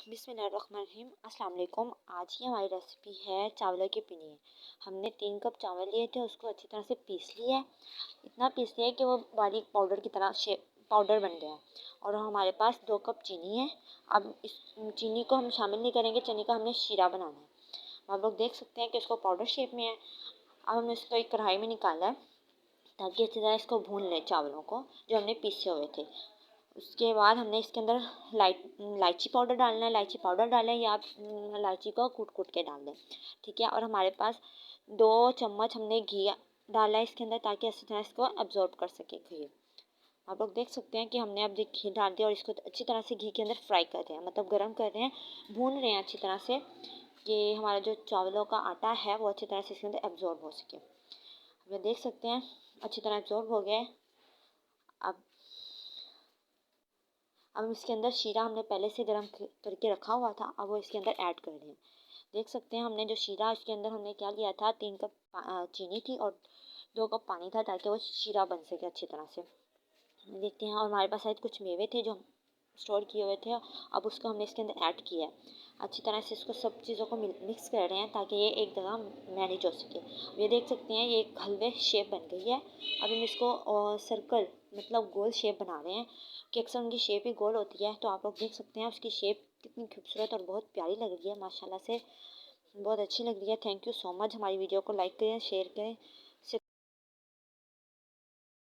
बिस्मिल्लाहिर्रहमानिर्रहीम। अस्सलाम वालेकुम। आज की हमारी रेसिपी है चावलों की पिनीर। हमने 3 कप चावल लिए थे, उसको अच्छी तरह से पीस लिया है। इतना पीस लिया है कि वो बारीक पाउडर की तरह पाउडर बन गया है। और हमारे पास 2 कप चीनी है। अब इस चीनी को हम शामिल नहीं करेंगे, चीनी का हमने शीरा बनाना है। आप लोग देख सकते हैं कि इसको पाउडर शेप में है। अब हमने इसको एक कढ़ाई में निकाला है ताकि अच्छी तरह इसको भून लें चावलों को जो हमने पीसे हुए थे। उसके बाद हमने इसके अंदर इलायची पाउडर डालना है। इलायची पाउडर डालें या आप इलायची को कूट कूट के डाल दें, ठीक है। और हमारे पास 2 चम्मच हमने घी डाला है इसके अंदर ताकि अच्छी तरह इसको अब्जॉर्ब कर सके घी। आप लोग देख सकते हैं कि हमने अब घी डाल दिया और इसको अच्छी तरह से घी के अंदर फ्राई कर रहे हैं, मतलब गर्म कर रहे हैं, भून रहे हैं अच्छी तरह से कि हमारा जो चावलों का आटा है वो अच्छी तरह से इसके अंदर एब्जॉर्ब हो सके। आप देख सकते हैं अच्छी तरह एब्जॉर्ब हो गया है। अब इसके अंदर शीरा हमने पहले से गर्म करके रखा हुआ था, अब वो इसके अंदर ऐड कर रहे हैं। देख सकते हैं हमने जो शीरा इसके अंदर हमने क्या लिया था, 3 कप चीनी थी और 2 कप पानी था ताकि वो शीरा बन सके अच्छी तरह से। देखते हैं और हमारे पास शायद कुछ मेवे थे जो हम स्टोर किए हुए थे, अब उसको हमने इसके अंदर ऐड किया है। अच्छी तरह से इसको सब चीज़ों को मिक्स कर रहे हैं ताकि ये एक जगह मैनेज हो सके। ये देख सकते हैं ये एक हलवे शेप बन गई है। अब हम इसको सर्कल मतलब गोल शेप बना रहे हैं कि अक्सर उनकी शेप ही गोल होती है। तो आप लोग देख सकते हैं उसकी शेप कितनी खूबसूरत और बहुत प्यारी लग रही है, माशाल्लाह से बहुत अच्छी लग रही है। Thank you so much. हमारी वीडियो को लाइक करें, शेयर करें।